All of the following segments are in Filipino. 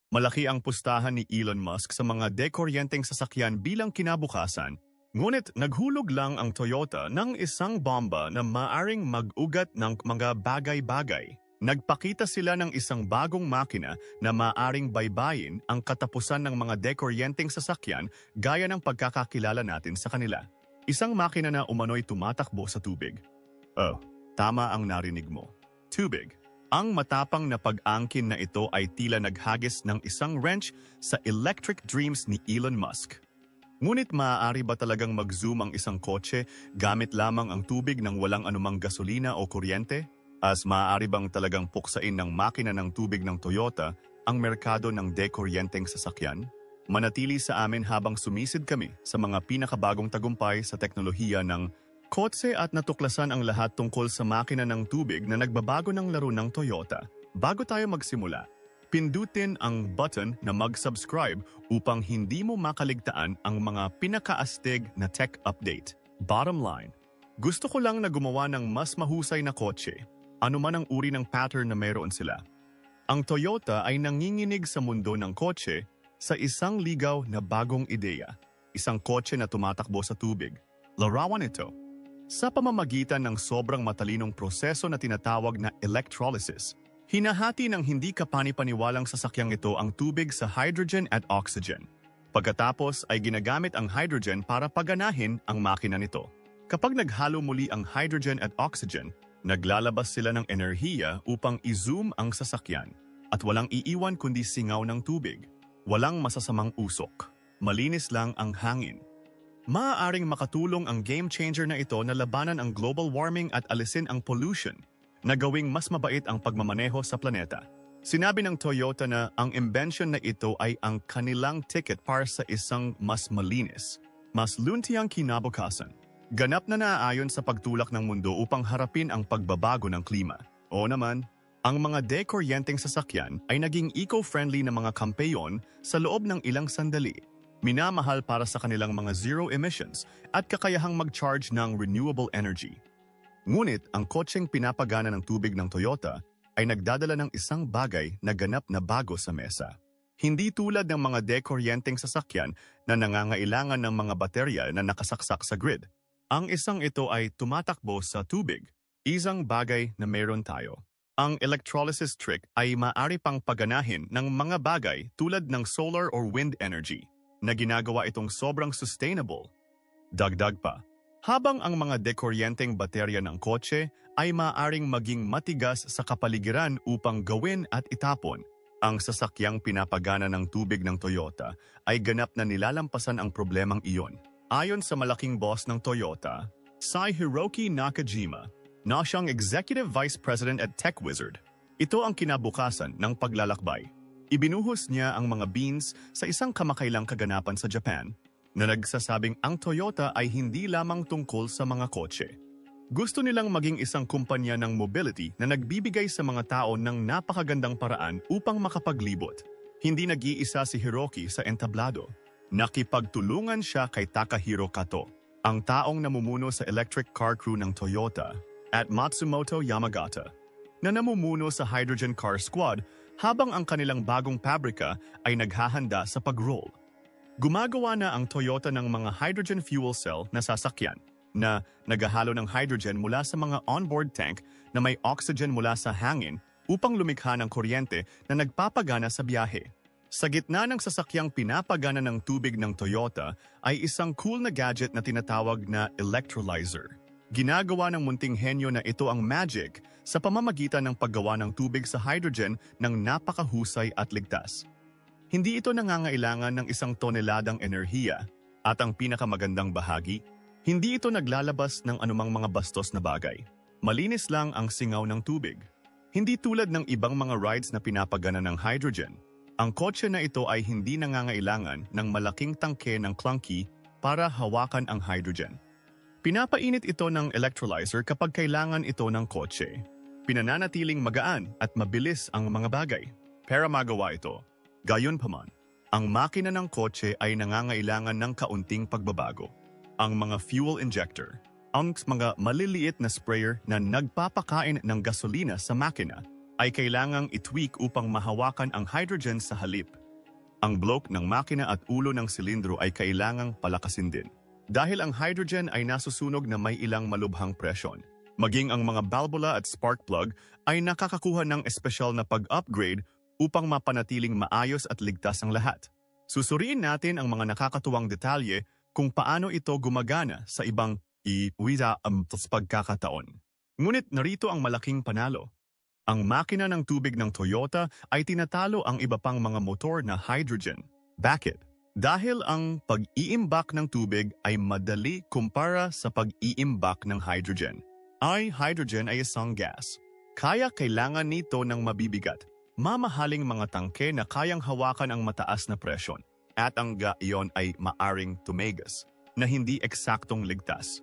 Malaki ang pustahan ni Elon Musk sa mga dekoryenteng sasakyan bilang kinabukasan, ngunit naghulog lang ang Toyota ng isang bomba na maaring mag-ugat ng mga bagay-bagay. Nagpakita sila ng isang bagong makina na maaring baybayin ang katapusan ng mga dekoryenteng sasakyan gaya ng pagkakakilala natin sa kanila. Isang makina na umano'y tumatakbo sa tubig. Oh, tama ang narinig mo. Tubig. Ang matapang na pag-angkin na ito ay tila naghagis ng isang wrench sa electric dreams ni Elon Musk. Ngunit maaari ba talagang mag-zoom ang isang kotse gamit lamang ang tubig nang walang anumang gasolina o kuryente? As maaari bang talagang puksain ng makina ng tubig ng Toyota ang merkado ng dekoryenteng sasakyan? Manatili sa amin habang sumisid kami sa mga pinakabagong tagumpay sa teknolohiya ng kotse at natuklasan ang lahat tungkol sa makina ng tubig na nagbabago ng laro ng Toyota. Bago tayo magsimula, pindutin ang button na mag-subscribe upang hindi mo makaligtaan ang mga pinakaastig na tech update. Bottom line, gusto ko lang na gumawa ng mas mahusay na kotse, anuman ang uri ng pattern na meron sila. Ang Toyota ay nanginginig sa mundo ng kotse sa isang ligaw na bagong ideya, isang kotse na tumatakbo sa tubig. Larawan ito sa pamamagitan ng sobrang matalinong proseso na tinatawag na electrolysis. Hinahati ng hindi kapani-paniwalang sasakyang ito ang tubig sa hydrogen at oxygen. Pagkatapos ay ginagamit ang hydrogen para paganahin ang makina nito. Kapag naghalo muli ang hydrogen at oxygen, naglalabas sila ng enerhiya upang i-zoom ang sasakyan. At walang iiwan kundi singaw ng tubig. Walang masasamang usok. Malinis lang ang hangin. Maaaring makatulong ang game changer na ito na labanan ang global warming at alisin ang pollution na gawing mas mabait ang pagmamaneho sa planeta. Sinabi ng Toyota na ang invention na ito ay ang kanilang ticket para sa isang mas malinis, mas luntiang kinabukasan. Ganap na naaayon sa pagtulak ng mundo upang harapin ang pagbabago ng klima. O naman, ang mga dekoryenteng sasakyan ay naging eco-friendly na mga kampeyon sa loob ng ilang sandali. Minamahal para sa kanilang mga zero emissions at kakayahang mag-charge ng renewable energy. Ngunit ang kotseng pinapagana ng tubig ng Toyota ay nagdadala ng isang bagay na ganap na bago sa mesa. Hindi tulad ng mga dekoryenteng sasakyan na nangangailangan ng mga baterya na nakasaksak sa grid. Ang isang ito ay tumatakbo sa tubig, isang bagay na meron tayo. Ang electrolysis trick ay maaari pang paganahin ng mga bagay tulad ng solar or wind energy, na ginagawa itong sobrang sustainable. Dagdag pa, habang ang mga dekoryenteng baterya ng kotse ay maaaring maging matigas sa kapaligiran upang gawin at itapon, ang sasakyang pinapagana ng tubig ng Toyota ay ganap na nilalampasan ang problemang iyon. Ayon sa malaking boss ng Toyota, si Hiroki Nakajima, na siyang Executive Vice President at Tech Wizard, ito ang kinabukasan ng paglalakbay. Ibinuhos niya ang mga beans sa isang kamakailang kaganapan sa Japan na nagsasabing ang Toyota ay hindi lamang tungkol sa mga kotse. Gusto nilang maging isang kumpanya ng mobility na nagbibigay sa mga tao ng napakagandang paraan upang makapaglibot. Hindi nag-iisa si Hiroki sa entablado. Nakipagtulungan siya kay Takahiro Kato, ang taong namumuno sa electric car crew ng Toyota, at Matsumoto Yamagata, na namumuno sa hydrogen car squad habang ang kanilang bagong pabrika ay naghahanda sa pag-roll. Gumagawa na ang Toyota ng mga hydrogen fuel cell na sasakyan na naghahalo ng hydrogen mula sa mga onboard tank na may oxygen mula sa hangin upang lumikha ng kuryente na nagpapagana sa biyahe. Sa gitna ng sasakyang pinapagana ng tubig ng Toyota ay isang cool na gadget na tinatawag na electrolyzer. Ginagawa ng munting henyo na ito ang magic sa pamamagitan ng paggawa ng tubig sa hydrogen ng napakahusay at ligtas. Hindi ito nangangailangan ng 1 toneladang enerhiya at ang pinakamagandang bahagi, hindi ito naglalabas ng anumang mga bastos na bagay. Malinis lang ang singaw ng tubig. Hindi tulad ng ibang mga rides na pinapagana ng hydrogen. Ang kotse na ito ay hindi nangangailangan ng malaking tangke ng clunky para hawakan ang hydrogen. Pinapainit ito ng electrolyzer kapag kailangan ito ng kotse. Pinananatiling magaan at mabilis ang mga bagay. Para magawa ito, gayunpaman, ang makina ng kotse ay nangangailangan ng kaunting pagbabago. Ang mga fuel injector, ang mga maliliit na sprayer na nagpapakain ng gasolina sa makina, ay kailangang itweak upang mahawakan ang hydrogen sa halip. Ang bloke ng makina at ulo ng silindro ay kailangang palakasin din. Dahil ang hydrogen ay nasusunog na may ilang malubhang presyon. Maging ang mga valvula at spark plug ay nakakakuha ng espesyal na pag-upgrade upang mapanatiling maayos at ligtas ang lahat. Susuriin natin ang mga nakakatuwang detalye kung paano ito gumagana sa ibang pagkakataon. Ngunit narito ang malaking panalo. Ang makina ng tubig ng Toyota ay tinatalo ang iba pang mga motor na hydrogen. Bakit? Dahil ang pag-iimbak ng tubig ay madali kumpara sa pag-iimbak ng hydrogen. Hydrogen ay isang gas. Kaya kailangan nito ng mabibigat, mamahaling mga tangke na kayang hawakan ang mataas na presyon. At ang iyon ay maaring tumegas na hindi eksaktong ligtas.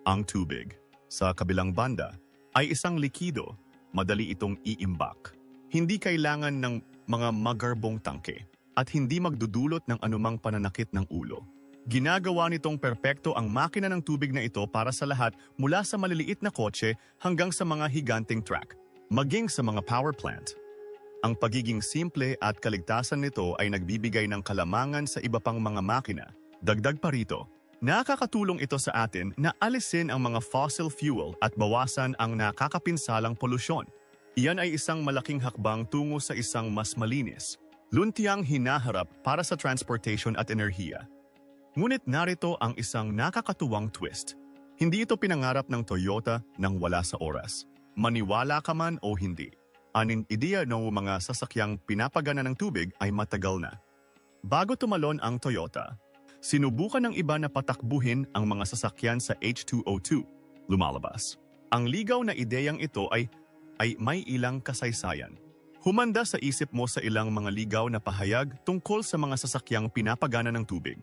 Ang tubig, sa kabilang banda, ay isang likido, madali itong iimbak. Hindi kailangan ng mga magarbong tangke at hindi magdudulot ng anumang pananakit ng ulo. Ginagawa nitong perpekto ang makina ng tubig na ito para sa lahat mula sa maliliit na kotse hanggang sa mga higanting truck, maging sa mga power plant. Ang pagiging simple at kaligtasan nito ay nagbibigay ng kalamangan sa iba pang mga makina. Dagdag pa rito, nakakatulong ito sa atin na alisin ang mga fossil fuel at bawasan ang nakakapinsalang polusyon. Iyan ay isang malaking hakbang tungo sa isang mas malinis, luntiang hinaharap para sa transportation at enerhiya. Ngunit narito ang isang nakakatuwang twist. Hindi ito pinangarap ng Toyota nang wala sa oras. Maniwala ka man o hindi. Ang ideya ng mga sasakyang pinapagana ng tubig ay matagal na. Bago tumalon ang Toyota, sinubukan ng iba na patakbuhin ang mga sasakyan sa H2O2, lumalabas. Ang ligaw na ideyang ito ay may ilang kasaysayan. Humanda sa isip mo sa ilang mga ligaw na pahayag tungkol sa mga sasakyang pinapagana ng tubig.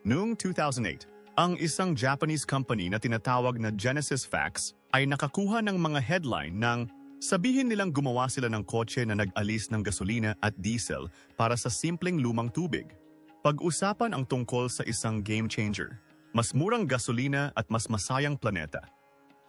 Noong 2008, ang isang Japanese company na tinatawag na Genesis Facts ay nakakuha ng mga headline ng sabihin nilang gumawa sila ng kotse na nag-alis ng gasolina at diesel para sa simpleng lumang tubig. Pag-usapan ang tungkol sa isang game changer, mas murang gasolina at mas masayang planeta.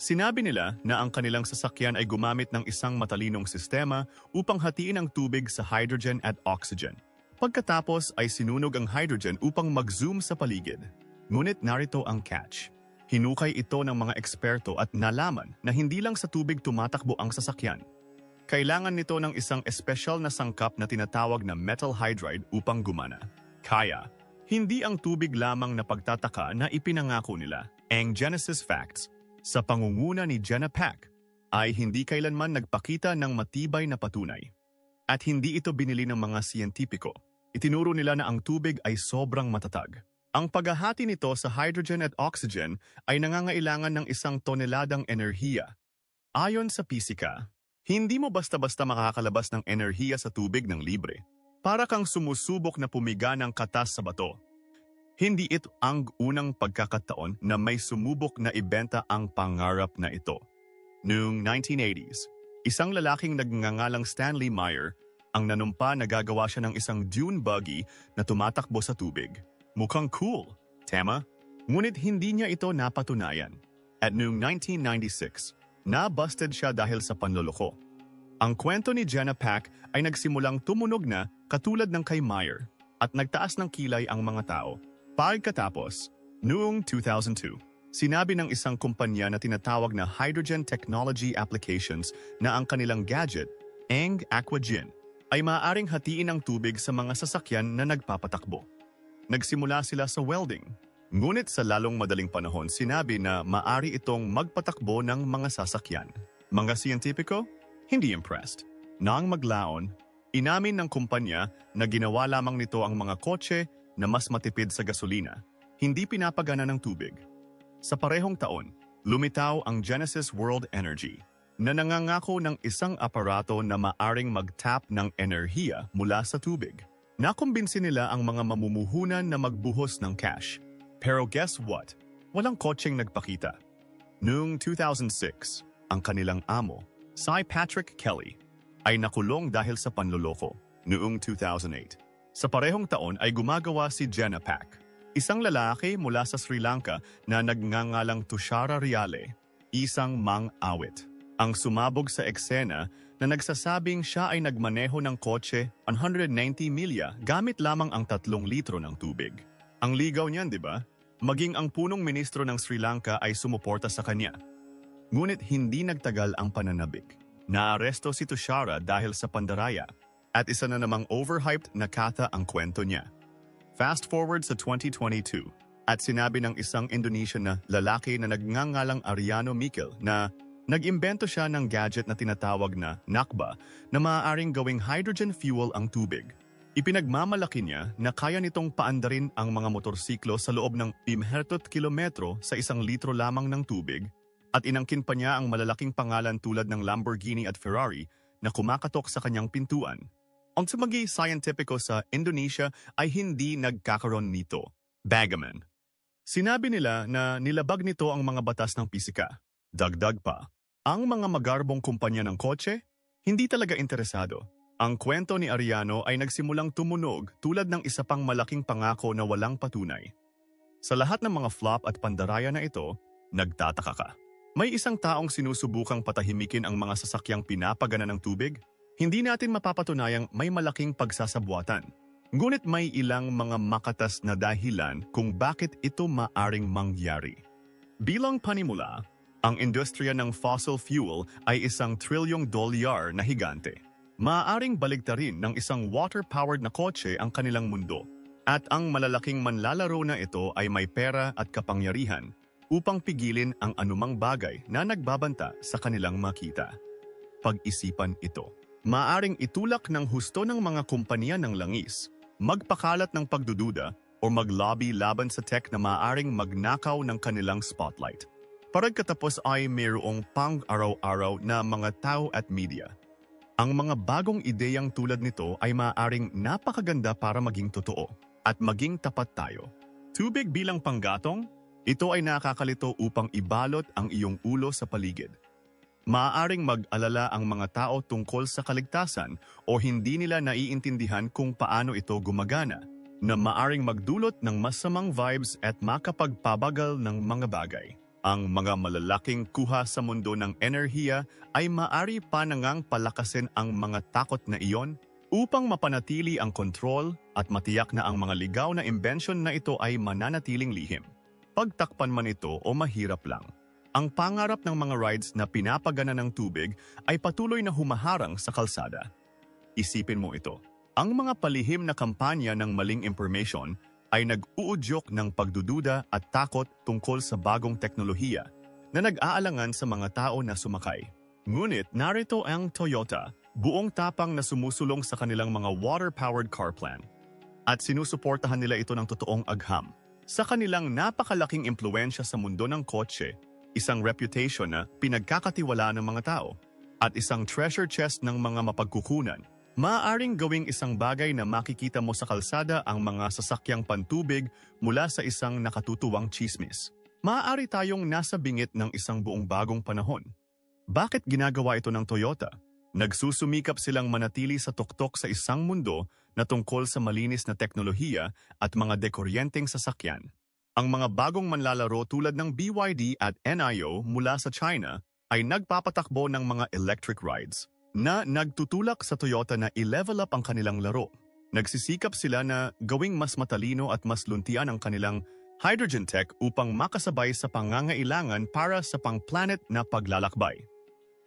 Sinabi nila na ang kanilang sasakyan ay gumamit ng isang matalinong sistema upang hatiin ang tubig sa hydrogen at oxygen. Pagkatapos ay sinunog ang hydrogen upang mag-zoom sa paligid. Ngunit narito ang catch. Hinukay ito ng mga eksperto at nalaman na hindi lang sa tubig tumatakbo ang sasakyan. Kailangan nito ng isang espesyal na sangkap na tinatawag na metal hydride upang gumana. Kaya, hindi ang tubig lamang na pagtataka na ipinangako nila. Ang Genesis Facts, sa pangunguna ni Jenna Pack, ay hindi kailanman nagpakita ng matibay na patunay. At hindi ito binili ng mga siyentipiko. Itinuro nila na ang tubig ay sobrang matatag. Ang paghahati nito sa hydrogen at oxygen ay nangangailangan ng 1 toneladang enerhiya. Ayon sa pisika, hindi mo basta-basta makakalabas ng enerhiya sa tubig ng libre. Para kang sumusubok na pumiga ng katas sa bato. Hindi ito ang unang pagkakataon na may sumubok na ibenta ang pangarap na ito. Noong 1980s, isang lalaking nagngangalang Stanley Meyer ang nanumpa na gagawa siya ng isang dune buggy na tumatakbo sa tubig. Mukhang cool, tema? Ngunit hindi niya ito napatunayan. At noong 1996, na-busted siya dahil sa panloloko. Ang kwento ni Jenna Pack ay nagsimulang tumunog na katulad ng kay Meyer at nagtaas ng kilay ang mga tao. Pagkatapos, noong 2002, sinabi ng isang kumpanya na tinatawag na Hydrogen Technology Applications na ang kanilang gadget, ang Aquagen, ay maaaring hatiin ang tubig sa mga sasakyan na nagpapatakbo. Nagsimula sila sa welding. Ngunit sa lalong madaling panahon sinabi na maaari itong magpatakbo ng mga sasakyan. Mga siyentipiko, hindi impressed. Nang maglaon, inamin ng kumpanya na ginawa lamang nito ang mga kotse na mas matipid sa gasolina, hindi pinapagana ng tubig. Sa parehong taon, lumitaw ang Genesis World Energy na nangangako ng isang aparato na maaring mag-tap ng enerhiya mula sa tubig. Nakumbinsi nila ang mga mamumuhunan na magbuhos ng cash. Pero guess what? Walang kotseng nagpakita. Noong 2006, ang kanilang amo, si Patrick Kelly, ay nakulong dahil sa panloloko. Noong 2008, sa parehong taon ay gumagawa si Jenna Pack, isang lalaki mula sa Sri Lanka na nagngangalang Tushara Riale, isang mang-awit. Ang sumabog sa eksena na nagsasabing siya ay nagmaneho ng kotse 190 milya gamit lamang ang 3 litro ng tubig. Ang ligaw niyan, di ba? Maging ang punong ministro ng Sri Lanka ay sumuporta sa kanya. Ngunit hindi nagtagal ang pananabik. Naaresto si Tushara dahil sa pandaraya at isa na namang overhyped na kata ang kwento niya. Fast forward sa 2022 at sinabi ng isang Indonesian na lalaki na nagngangalang Ariano Mikil na nag-imbento siya ng gadget na tinatawag na Nakba na maaaring gawing hydrogen fuel ang tubig. Ipinagmamalaki niya na kaya nitong paandarin ang mga motorsiklo sa loob ng 500 kilometro sa 1 litro lamang ng tubig at inangkin pa niya ang malalaking pangalan tulad ng Lamborghini at Ferrari na kumakatok sa kanyang pintuan. Ang sumagi scientifico sa Indonesia ay hindi nagkakaroon nito. Bagaman. Sinabi nila na nilabag nito ang mga batas ng pisika. Dagdag pa. Ang mga magarbong kumpanya ng kotse, hindi talaga interesado. Ang kwento ni Ariano ay nagsimulang tumunog tulad ng isa pang malaking pangako na walang patunay. Sa lahat ng mga flop at pandaraya na ito, nagtataka ka. May isang taong sinusubukang patahimikin ang mga sasakyang pinapagana ng tubig, hindi natin mapapatunayang may malaking pagsasabuatan. Ngunit may ilang mga makatas na dahilan kung bakit ito maaring mangyari. Bilang panimula, ang industriya ng fossil fuel ay $1 trilyong na higante. Maaaring baligtarin ng isang water-powered na kotse ang kanilang mundo. At ang malalaking manlalaro na ito ay may pera at kapangyarihan upang pigilin ang anumang bagay na nagbabanta sa kanilang makita. Pag-isipan ito. Maaaring itulak ng husto ng mga kumpanya ng langis, magpakalat ng pagdududa o maglobby laban sa tech na maaaring magnakaw ng kanilang spotlight. Pagkatapos ay mayroong pang-araw-araw na mga tao at media. Ang mga bagong ideyang tulad nito ay maaaring napakaganda para maging totoo at maging tapat tayo. Tubig bilang panggatong, ito ay nakakalito upang ibalot ang iyong ulo sa paligid. Maaaring mag-alala ang mga tao tungkol sa kaligtasan o hindi nila naiintindihan kung paano ito gumagana, na maaaring magdulot ng masamang vibes at makapagpabagal ng mga bagay. Ang mga malalaking kuha sa mundo ng enerhiya ay maaari pa nangang palakasin ang mga takot na iyon upang mapanatili ang kontrol at matiyak na ang mga ligaw na imbensyon na ito ay mananatiling lihim. Pagtakpan man ito o mahirap lang, ang pangarap ng mga rides na pinapagana ng tubig ay patuloy na humaharang sa kalsada. Isipin mo ito, ang mga palihim na kampanya ng maling information ay nag-uudyok ng pagdududa at takot tungkol sa bagong teknolohiya na nag-aalangan sa mga tao na sumakay. Ngunit narito ang Toyota, buong tapang na sumusulong sa kanilang mga water-powered car plan. At sinusuportahan nila ito ng totoong agham. Sa kanilang napakalaking impluensya sa mundo ng kotse, isang reputation na pinagkakatiwalaan ng mga tao, at isang treasure chest ng mga mapagkukunan, maaaring gawing isang bagay na makikita mo sa kalsada ang mga sasakyang pantubig mula sa isang nakatutuwang tsismis. Maaari tayong nasa bingit ng isang buong bagong panahon. Bakit ginagawa ito ng Toyota? Nagsusumikap silang manatili sa tuktok sa isang mundo na tungkol sa malinis na teknolohiya at mga dekoryenteng sasakyan. Ang mga bagong manlalaro tulad ng BYD at NIO mula sa China ay nagpapatakbo ng mga electric rides na nagtutulak sa Toyota na i-level up ang kanilang laro. Nagsisikap sila na gawing mas matalino at mas luntian ang kanilang hydrogen tech upang makasabay sa pangangailangan para sa pang-planet na paglalakbay.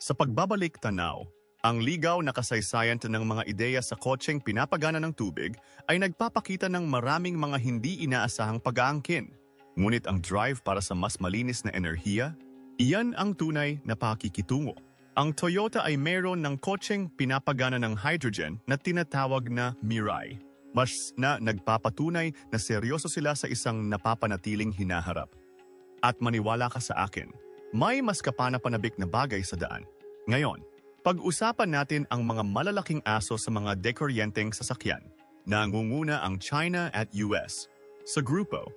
Sa pagbabalik tanaw, ang ligaw na kasaysayan ng mga ideya sa kotseng pinapagana ng tubig ay nagpapakita ng maraming mga hindi inaasahang pag-aangkin. Ngunit ang drive para sa mas malinis na enerhiya, iyan ang tunay na pakikitungo. Ang Toyota ay mayroon ng kotseng pinapagana ng hydrogen na tinatawag na Mirai. Mas na nagpapatunay na seryoso sila sa isang napapanatiling hinaharap. At maniwala ka sa akin, may mas kapanapanabik na bagay sa daan. Ngayon, pag-usapan natin ang mga malalaking aso sa mga dekoryenteng sasakyan. Nangunguna ang China at US. Sa grupo,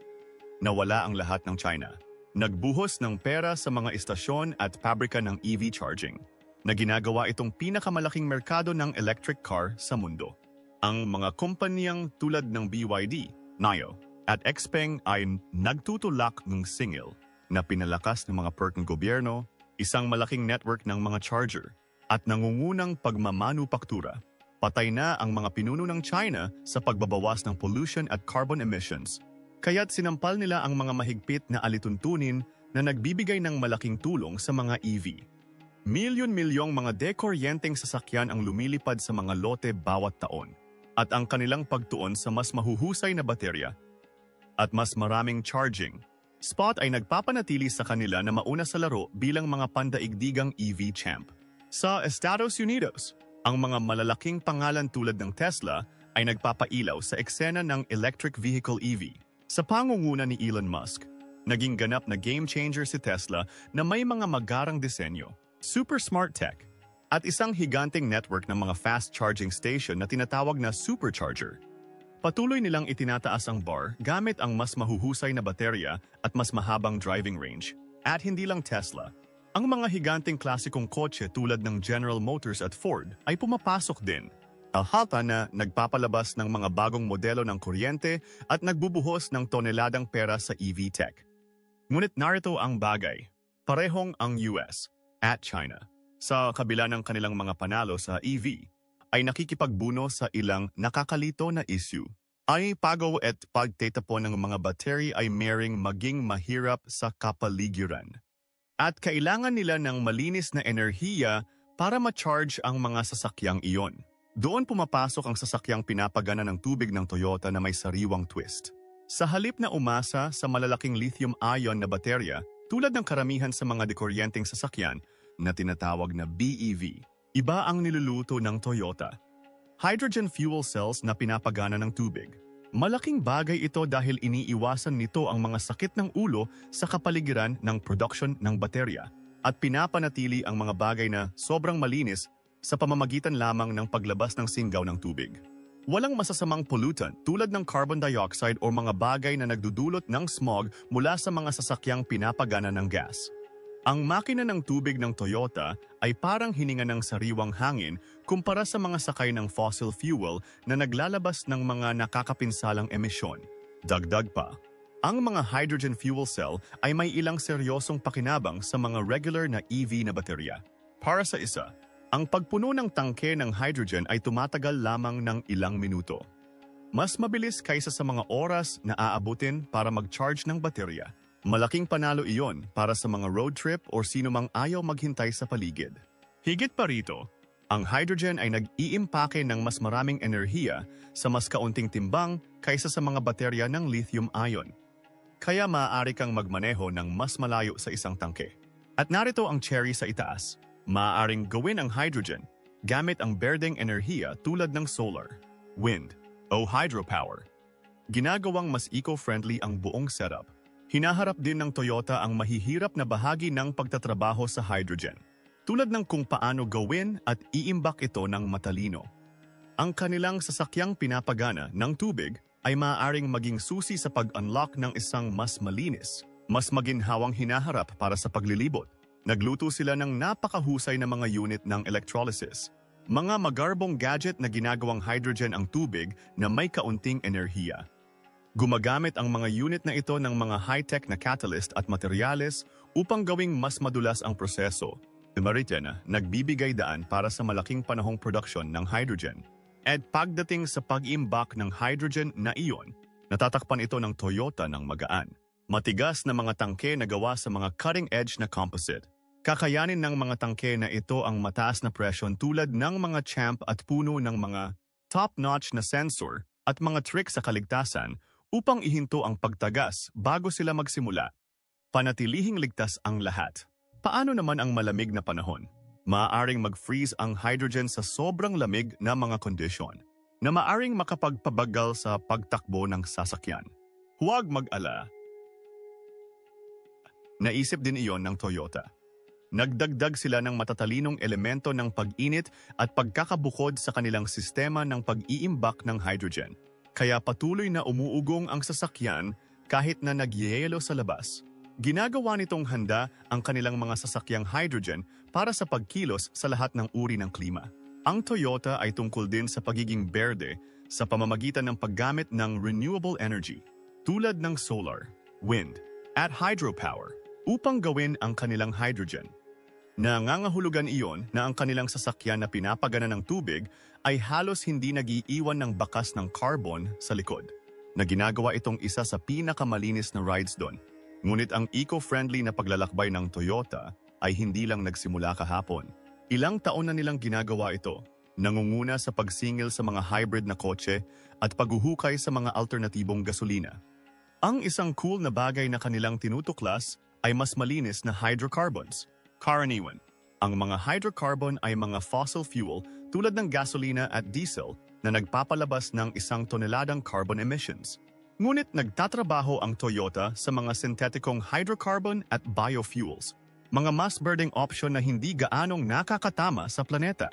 nawala ang lahat ng China. Nagbuhos ng pera sa mga istasyon at pabrika ng EV charging, na ginagawa itong pinakamalaking merkado ng electric car sa mundo. Ang mga kumpanyang tulad ng BYD, NIO, at XPeng ay nagtutulak ng singil na pinalakas ng mga perk ng gobyerno, isang malaking network ng mga charger, at nangungunang pagmamanupaktura. Patay na ang mga pinuno ng China sa pagbabawas ng pollution at carbon emissions. Kaya't sinampal nila ang mga mahigpit na alituntunin na nagbibigay ng malaking tulong sa mga EV. Milyon-milyong mga dekoryenteng sasakyan ang lumilipad sa mga lote bawat taon at ang kanilang pagtuon sa mas mahuhusay na baterya at mas maraming charging spot ay nagpapanatili sa kanila na mauna sa laro bilang mga pandaigdigang EV champ. Sa Estados Unidos, ang mga malalaking pangalan tulad ng Tesla ay nagpapailaw sa eksena ng electric vehicle EV. Sa pangunguna ni Elon Musk, naging ganap na game changer si Tesla na may mga magarang disenyo, super smart tech, at isang higanteng network ng mga fast charging station na tinatawag na supercharger. Patuloy nilang itinataas ang bar gamit ang mas mahuhusay na baterya at mas mahabang driving range. At hindi lang Tesla, ang mga higanteng klasikong kotse tulad ng General Motors at Ford ay pumapasok din. Halata na nagpapalabas ng mga bagong modelo ng kuryente at nagbubuhos ng toneladang pera sa EV tech. Ngunit narito ang bagay, parehong ang US at China, sa kabila ng kanilang mga panalo sa EV, ay nakikipagbuno sa ilang nakakalito na issue. Ay pagaw at pagtatapon ng mga battery ay maring maging mahirap sa kapaligiran. At kailangan nila ng malinis na enerhiya para ma-charge ang mga sasakyang iyon. Doon pumapasok ang sasakyang pinapagana ng tubig ng Toyota na may sariwang twist. Sa halip na umasa sa malalaking lithium-ion na baterya, tulad ng karamihan sa mga dekoryenteng sasakyan na tinatawag na BEV, iba ang niluluto ng Toyota. Hydrogen fuel cells na pinapagana ng tubig. Malaking bagay ito dahil iniiwasan nito ang mga sakit ng ulo sa kapaligiran ng production ng baterya at pinapanatili ang mga bagay na sobrang malinis sa pamamagitan lamang ng paglabas ng singaw ng tubig. Walang masasamang pollutant tulad ng carbon dioxide o mga bagay na nagdudulot ng smog mula sa mga sasakyang pinapagana ng gas. Ang makina ng tubig ng Toyota ay parang hininga ng sariwang hangin kumpara sa mga sakay ng fossil fuel na naglalabas ng mga nakakapinsalang emisyon. Dagdag pa, ang mga hydrogen fuel cell ay may ilang seryosong pakinabang sa mga regular na EV na baterya. Para sa isa, ang pagpuno ng tangke ng hydrogen ay tumatagal lamang ng ilang minuto. Mas mabilis kaysa sa mga oras na aabutin para mag-charge ng baterya. Malaking panalo iyon para sa mga road trip o sino mang ayaw maghintay sa paligid. Higit pa rito, ang hydrogen ay nag-iimpake ng mas maraming enerhiya sa mas kaunting timbang kaysa sa mga baterya ng lithium-ion. Kaya maaari kang magmaneho ng mas malayo sa isang tangke. At narito ang cherry sa itaas. Maaaring gawin ang hydrogen gamit ang berdeng enerhiya tulad ng solar, wind, o hydropower. Ginagawang mas eco-friendly ang buong setup. Hinaharap din ng Toyota ang mahihirap na bahagi ng pagtatrabaho sa hydrogen, tulad ng kung paano gawin at iimbak ito ng matalino. Ang kanilang sasakyang pinapagana ng tubig ay maaaring maging susi sa pag-unlock ng isang mas malinis, mas maginhawang hinaharap para sa paglilibot. Nagluto sila ng napakahusay na mga unit ng electrolysis, mga magarbong gadget na ginagawang hydrogen ang tubig na may kaunting enerhiya. Gumagamit ang mga unit na ito ng mga high-tech na catalyst at materyales upang gawing mas madulas ang proseso. Na nagbibigay daan para sa malaking panahong produksyon ng hydrogen. At pagdating sa pag-imbak ng hydrogen na iyon, natatakpan ito ng Toyota ng magaan. Matigas na mga tangke na gawa sa mga cutting-edge na composite. Kakayanin ng mga tangke na ito ang mataas na presyon tulad ng mga champ at puno ng mga top-notch na sensor at mga trick sa kaligtasan upang ihinto ang pagtagas bago sila magsimula. Panatilihing ligtas ang lahat. Paano naman ang malamig na panahon? Maaaring mag-freeze ang hydrogen sa sobrang lamig na mga kondisyon na maaaring makapagpabagal sa pagtakbo ng sasakyan. Huwag mag-ala. Naisip din iyon ng Toyota. Nagdagdag sila ng matatalinong elemento ng pag-init at pagkakabukod sa kanilang sistema ng pag-iimbak ng hydrogen. Kaya patuloy na umuugong ang sasakyan kahit na nagyayelo sa labas. Ginagawa nitong handa ang kanilang mga sasakyang hydrogen para sa pagkilos sa lahat ng uri ng klima. Ang Toyota ay tungkol din sa pagiging berde sa pamamagitan ng paggamit ng renewable energy tulad ng solar, wind, at hydropower upang gawin ang kanilang hydrogen. Nangangahulugan iyon na ang kanilang sasakyan na pinapagana ng tubig ay halos hindi nag-iiwan ng bakas ng carbon sa likod, na ginagawa itong isa sa pinakamalinis na rides doon. Ngunit ang eco-friendly na paglalakbay ng Toyota ay hindi lang nagsimula kahapon. Ilang taon na nilang ginagawa ito, nangunguna sa pagsingil sa mga hybrid na kotse at paghuhukay sa mga alternatibong gasolina. Ang isang cool na bagay na kanilang tinutuklas ay mas malinis na hydrocarbons. Karaniwan, ang mga hydrocarbon ay mga fossil fuel tulad ng gasolina at diesel na nagpapalabas ng 1 toneladang carbon emissions. Ngunit nagtatrabaho ang Toyota sa mga sintetikong hydrocarbon at biofuels, mga mas birding option na hindi gaanong nakakatama sa planeta.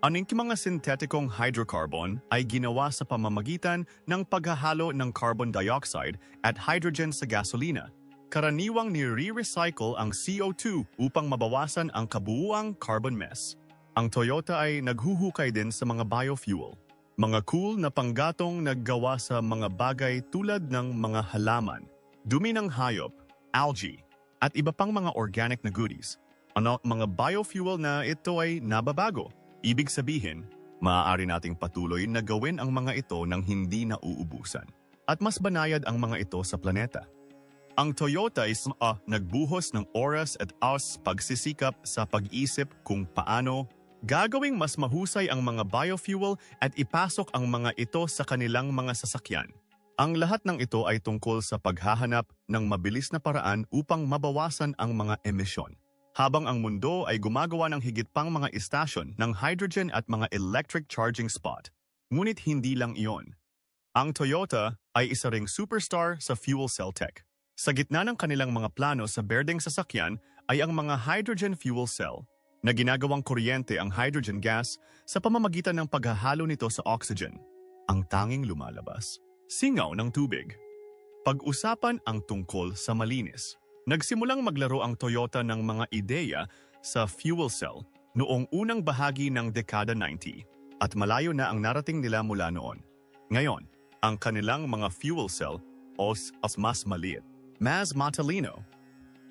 Aning mga sintetikong hydrocarbon ay ginawa sa pamamagitan ng paghahalo ng carbon dioxide at hydrogen sa gasolina. Karaniwang nire-recycle ang CO2 upang mabawasan ang kabuuang carbon mess. Ang Toyota ay naghuhukay din sa mga biofuel, mga cool na panggatong naggawa sa mga bagay tulad ng mga halaman, dumi ng hayop, algae, at iba pang mga organic na goodies. Mga biofuel na ito ay nababago. Ibig sabihin, maaari nating patuloy na gawin ang mga ito nang hindi na uubusan. At mas banayad ang mga ito sa planeta. Ang Toyota ay nagbuhos ng oras at pagsisikap sa pag-isip kung paano gagawing mas mahusay ang mga biofuel at ipasok ang mga ito sa kanilang mga sasakyan. Ang lahat ng ito ay tungkol sa paghahanap ng mabilis na paraan upang mabawasan ang mga emisyon. Habang ang mundo ay gumagawa ng higit pang mga istasyon ng hydrogen at mga electric charging spot. Ngunit hindi lang iyon. Ang Toyota ay isa ring superstar sa fuel cell tech. Sa gitna ng kanilang mga plano sa berdeng sasakyan ay ang mga hydrogen fuel cell na ginagawang kuryente ang hydrogen gas sa pamamagitan ng paghahalo nito sa oxygen. Ang tanging lumalabas, singaw ng tubig. Pag-usapan ang tungkol sa malinis. Nagsimulang maglaro ang Toyota ng mga ideya sa fuel cell noong unang bahagi ng dekada 90 at malayo na ang narating nila mula noon. Ngayon, ang kanilang mga fuel cell mas maliit, mas matalino,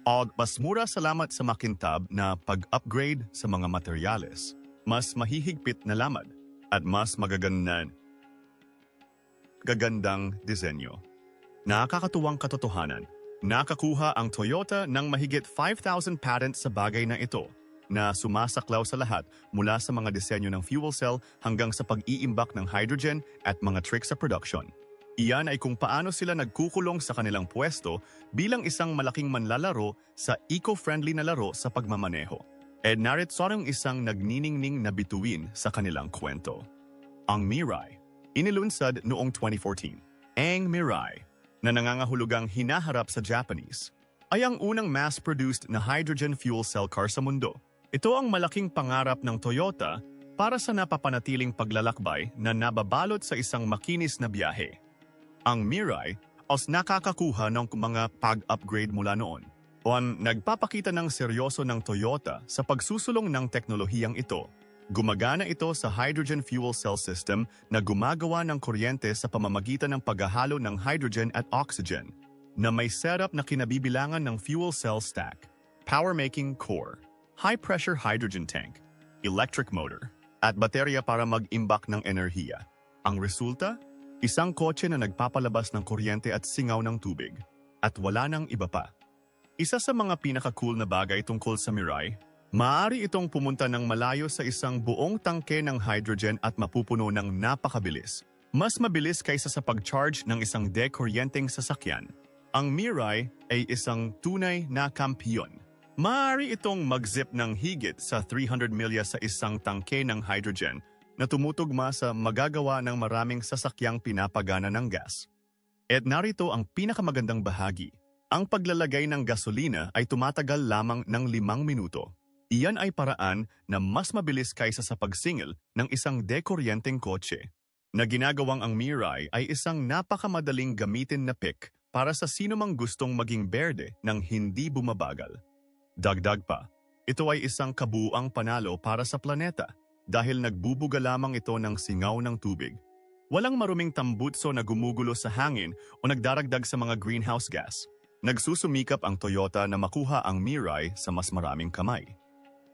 at mas mura salamat sa makintab na pag-upgrade sa mga materyales, mas mahihigpit na lamad, at mas magagandang disenyo. Nakakatuwang katotohanan. Nakakuha ang Toyota ng mahigit 5,000 patents sa bagay na ito na sumasaklaw sa lahat mula sa mga disenyo ng fuel cell hanggang sa pag-iimbak ng hydrogen at mga tricks sa production. Iyan ay kung paano sila nagkukulong sa kanilang pwesto bilang isang malaking manlalaro sa eco-friendly na laro sa pagmamaneho. At narito ang isang nagniningning na bituin sa kanilang kwento. Ang Mirai, inilunsad noong 2014. Ang Mirai, na nangangahulugang hinaharap sa Japanese, ay ang unang mass-produced na hydrogen fuel cell car sa mundo. Ito ang malaking pangarap ng Toyota para sa napapanatiling paglalakbay na nababalot sa isang makinis na biyahe. Ang Mirai nakakakuha ng mga pag-upgrade mula noon. Nagpapakita ng seryoso ng Toyota sa pagsusulong ng teknolohiyang ito. Gumagana ito sa hydrogen fuel cell system na gumagawa ng kuryente sa pamamagitan ng paghahalo ng hydrogen at oxygen, na may setup na kinabibilangan ng fuel cell stack, power-making core, high-pressure hydrogen tank, electric motor, at baterya para mag-imbak ng enerhiya. Ang resulta? Isang kotse na nagpapalabas ng kuryente at singaw ng tubig, at wala nang iba pa. Isa sa mga pinaka-cool na bagay tungkol sa Mirai, maaari itong pumunta ng malayo sa isang buong tangke ng hydrogen at mapupuno ng napakabilis. Mas mabilis kaysa sa pag-charge ng isang dekuryenteng sasakyan. Ang Mirai ay isang tunay na kampiyon. Maaari itong mag-zip ng higit sa 300 milya sa isang tangke ng hydrogen na tumutugma sa magagawa ng maraming sasakyang pinapagana ng gas. At narito ang pinakamagandang bahagi. Ang paglalagay ng gasolina ay tumatagal lamang ng 5 minuto. Iyan ay paraan na mas mabilis kaysa sa pagsingil ng isang dekuryenteng kotse. Na ginagawang ang Mirai ay isang napakamadaling gamitin na pick para sa sinumang gustong maging berde ng hindi bumabagal. Dagdag pa, ito ay isang kabuuang panalo para sa planeta dahil nagbubuga lamang ito ng singaw ng tubig. Walang maruming tambutso na gumugulo sa hangin o nagdaragdag sa mga greenhouse gas. Nagsusumikap ang Toyota na makuha ang Mirai sa mas maraming kamay.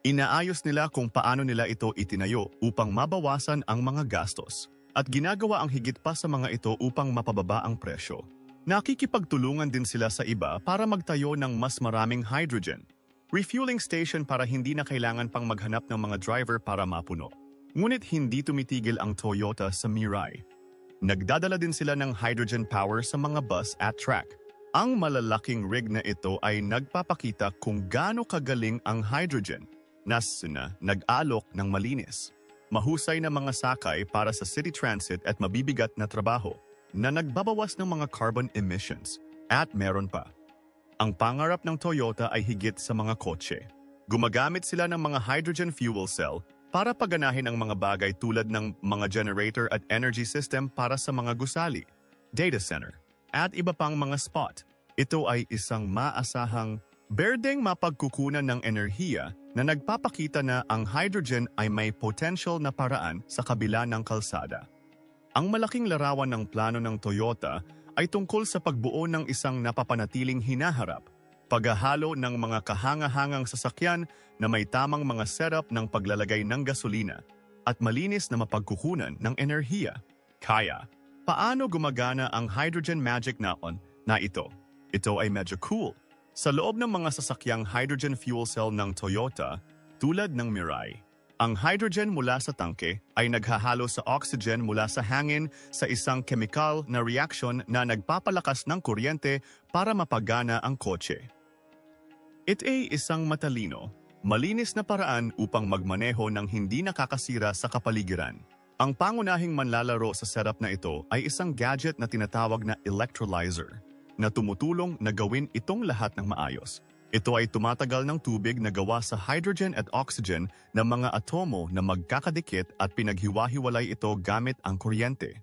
Inaayos nila kung paano nila ito itinayo upang mabawasan ang mga gastos at ginagawa ang higit pa sa mga ito upang mapababa ang presyo. Nakikipagtulungan din sila sa iba para magtayo ng mas maraming hydrogen refueling station para hindi na kailangan pang maghanap ng mga driver para mapuno. Ngunit hindi tumitigil ang Toyota sa Mirai. Nagdadala din sila ng hydrogen power sa mga bus at track. Ang malalaking rig na ito ay nagpapakita kung gaano kagaling ang hydrogen na nag-alok ng malinis, mahusay na mga sakay para sa city transit at mabibigat na trabaho na nagbabawas ng mga carbon emissions. At meron pa. Ang pangarap ng Toyota ay higit sa mga kotse. Gumagamit sila ng mga hydrogen fuel cell para paganahin ang mga bagay tulad ng mga generator at energy system para sa mga gusali, data center, at iba pang mga spot. Ito ay isang maasahang berdeng mapagkukunan ng enerhiya na nagpapakita na ang hydrogen ay may potential na paraan sa kabila ng kalsada. Ang malaking larawan ng plano ng Toyota ay tungkol sa pagbuo ng isang napapanatiling hinaharap, paghahalo ng mga kahanga-hangang sasakyan na may tamang mga setup ng paglalagay ng gasolina at malinis na mapagkukunan ng enerhiya. Kaya, paano gumagana ang hydrogen magic naon na ito? Ito ay medyo cool. Sa loob ng mga sasakyang hydrogen fuel cell ng Toyota, tulad ng Mirai, ang hydrogen mula sa tangke ay naghahalo sa oxygen mula sa hangin sa isang chemical na reaction na nagpapalakas ng kuryente para mapagana ang kotse. Ito ay isang matalino, malinis na paraan upang magmaneho ng hindi nakakasira sa kapaligiran. Ang pangunahing manlalaro sa setup na ito ay isang gadget na tinatawag na electrolyzer na tumutulong na gawin itong lahat ng maayos. Ito ay tumatagal ng tubig na gawa sa hydrogen at oxygen na mga atomo na magkakadikit at pinaghiwa-hiwalay ito gamit ang kuryente.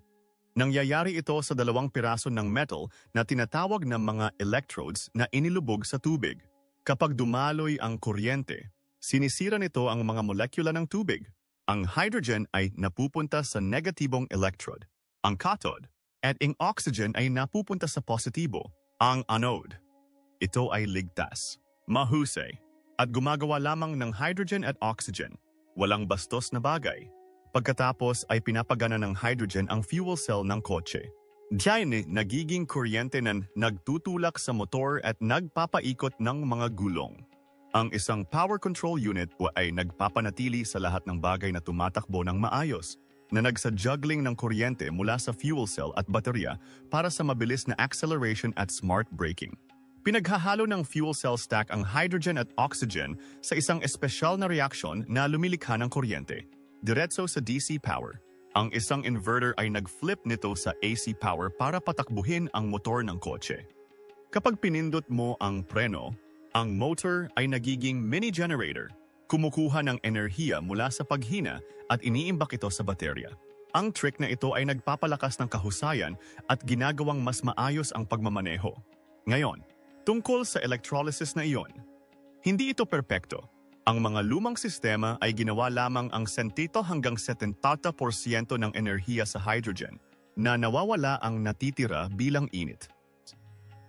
Nangyayari ito sa 2 piraso ng metal na tinatawag na mga electrodes na inilubog sa tubig. Kapag dumaloy ang kuryente, sinisira nito ang mga molekula ng tubig. Ang hydrogen ay napupunta sa negatibong electrode, ang cathode, at ang oxygen ay napupunta sa positibo, ang anode. Ito ay ligtas, mahusay, at gumagawa lamang ng hydrogen at oxygen. Walang bastos na bagay. Pagkatapos ay pinapagana ng hydrogen ang fuel cell ng kotse. Diyan nagiging kuryente na nagtutulak sa motor at nagpapaikot ng mga gulong. Ang isang power control unit ay nagpapanatili sa lahat ng bagay na tumatakbo ng maayos, na nagsa-juggling ng kuryente mula sa fuel cell at baterya para sa mabilis na acceleration at smart braking. Pinaghahalo ng fuel cell stack ang hydrogen at oxygen sa isang espesyal na reaksyon na lumilikha ng kuryente, diretso sa DC power. Ang isang inverter ay nag-flip nito sa AC power para patakbuhin ang motor ng kotse. Kapag pinindot mo ang preno, ang motor ay nagiging mini-generator, kumukuha ng enerhiya mula sa paghina at iniimbak ito sa baterya. Ang trick na ito ay nagpapalakas ng kahusayan at ginagawang mas maayos ang pagmamaneho. Ngayon, tungkol sa electrolysis na iyon, hindi ito perpekto. Ang mga lumang sistema ay ginawa lamang ang 70 hanggang 70% ng enerhiya sa hydrogen na nawawala ang natitira bilang init.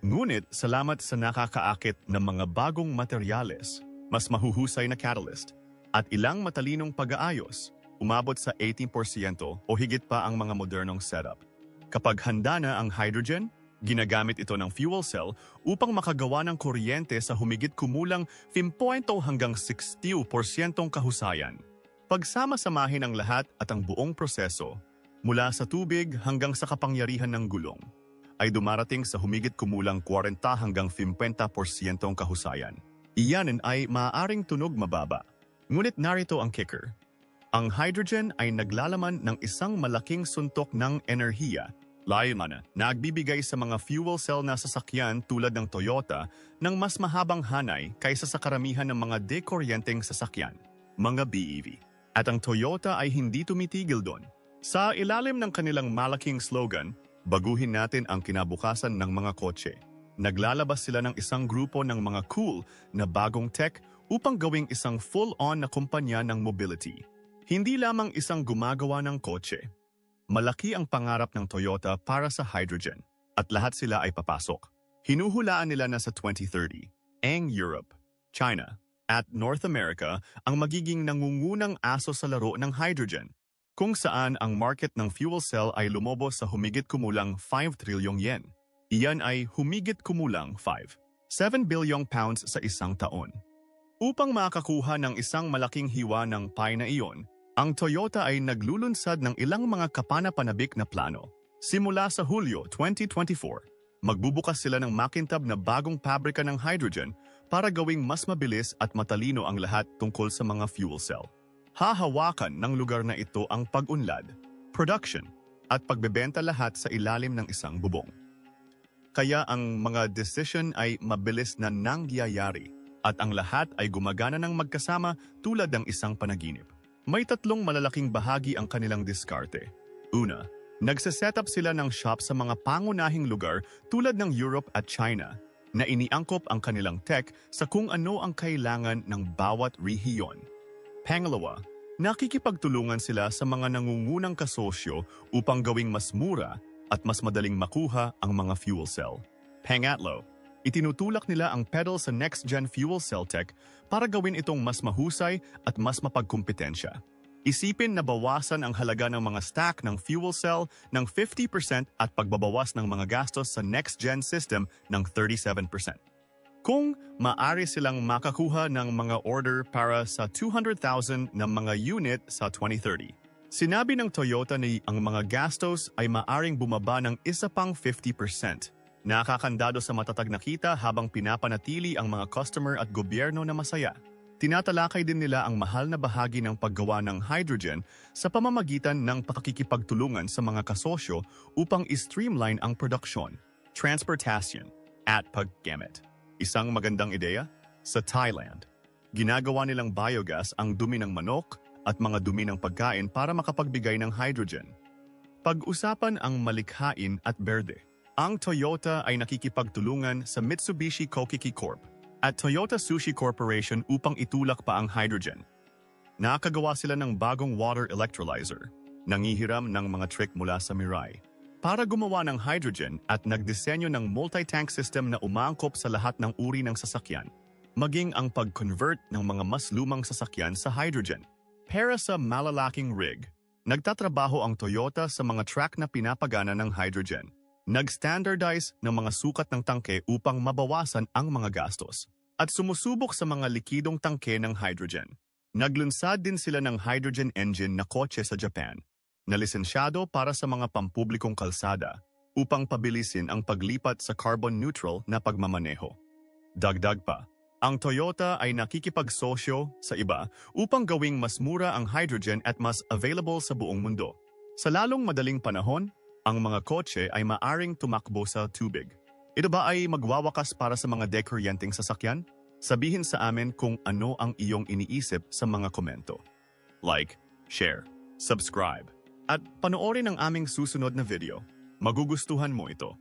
Ngunit salamat sa nakakaakit ng mga bagong materyales, mas mahuhusay na catalyst, at ilang matalinong pag-aayos, umabot sa 18% o higit pa ang mga modernong setup. Kapag handa na ang hydrogen, ginagamit ito ng fuel cell upang makagawa ng kuryente sa humigit kumulang 50 hanggang 60% kahusayan. Pagsama-samahin ang lahat at ang buong proseso, mula sa tubig hanggang sa kapangyarihan ng gulong, ay dumarating sa humigit kumulang 40 hanggang 50% kahusayan. Iyan ay maaaring tunog mababa. Ngunit narito ang kicker. Ang hydrogen ay naglalaman ng isang malaking suntok ng enerhiya, layman na nagbibigay sa mga fuel cell na sasakyan tulad ng Toyota ng mas mahabang hanay kaysa sa karamihan ng mga dekuryenteng sasakyan, mga BEV. At ang Toyota ay hindi tumitigil doon. Sa ilalim ng kanilang malaking slogan, baguhin natin ang kinabukasan ng mga kotse. Naglalabas sila ng isang grupo ng mga cool na bagong tech upang gawing isang full-on na kumpanya ng mobility. Hindi lamang isang gumagawa ng kotse. Malaki ang pangarap ng Toyota para sa hydrogen at lahat sila ay papasok. Hinuhulaan nila na sa 2030, ang Europe, China, At North America ang magiging nangungunang aso sa laro ng hydrogen, kung saan ang market ng fuel cell ay lumobo sa humigit kumulang 5 trilyong yen. Iyan ay humigit kumulang 7 bilyong pounds sa isang taon. Upang makakuha ng isang malaking hiwa ng pie na iyon, ang Toyota ay naglulunsad ng ilang mga kapanapanabik na plano. Simula sa Hulyo 2024, magbubukas sila ng makintab na bagong pabrika ng hydrogen para gawing mas mabilis at matalino ang lahat tungkol sa mga fuel cell. Hahawakan ng lugar na ito ang pag-unlad, production, at pagbebenta lahat sa ilalim ng isang bubong. Kaya ang mga decision ay mabilis na nangyayari at ang lahat ay gumagana ng magkasama tulad ng isang panaginip. May tatlong malalaking bahagi ang kanilang diskarte. Una, nagsaset-up sila ng shop sa mga pangunahing lugar tulad ng Europe at China na iniangkop ang kanilang tech sa kung ano ang kailangan ng bawat rehiyon. Pangalawa, nakikipagtulungan sila sa mga nangungunang kasosyo upang gawing mas mura at mas madaling makuha ang mga fuel cell. Pangatlo, itinutulak nila ang pedal sa next-gen fuel cell tech para gawin itong mas mahusay at mas mapagkumpetensya. Isipin na bawasan ang halaga ng mga stack ng fuel cell ng 50% at pagbabawas ng mga gastos sa next-gen system ng 37%. Kung maaari silang makakuha ng mga order para sa 200,000 na mga unit sa 2030. Sinabi ng Toyota na ang mga gastos ay maaring bumaba ng isa pang 50%. Nakakandado sa matatag na kita habang pinapanatili ang mga customer at gobyerno na masaya. Tinatalakay din nila ang mahal na bahagi ng paggawa ng hydrogen sa pamamagitan ng pakikipagtulungan sa mga kasosyo upang i-streamline ang produksyon, transportation, at paggamit. Isang magandang ideya? Sa Thailand, ginagawa nilang biogas ang dumi ng manok at mga dumi ng pagkain para makapagbigay ng hydrogen. Pag-usapan ang malikhain at berde. Ang Toyota ay nakikipagtulungan sa Mitsubishi Kokiki Corp. at Toyota Sushi Corporation upang itulak pa ang hydrogen. Nakagawa sila ng bagong water electrolyzer, nangihiram ng mga trick mula sa Mirai, para gumawa ng hydrogen at nagdisenyo ng multi-tank system na umaangkop sa lahat ng uri ng sasakyan, maging ang pag-convert ng mga mas lumang sasakyan sa hydrogen. Para sa malalaking rig, nagtatrabaho ang Toyota sa mga track na pinapagana ng hydrogen. Nag-standardize ng mga sukat ng tangke upang mabawasan ang mga gastos at sumusubok sa mga likidong tangke ng hydrogen. Naglunsad din sila ng hydrogen engine na kotse sa Japan na lisensyado para sa mga pampublikong kalsada upang pabilisin ang paglipat sa carbon-neutral na pagmamaneho. Dagdag pa, ang Toyota ay nakikipagsosyo sa iba upang gawing mas mura ang hydrogen at mas available sa buong mundo. Sa lalong madaling panahon, ang mga kotse ay maaring tumakbo sa tubig. Ito ba ay magwawakas para sa mga dekuryenteng sasakyan? Sabihin sa amin kung ano ang iyong iniisip sa mga komento. Like, share, subscribe, at panoorin ang aming susunod na video. Magugustuhan mo ito.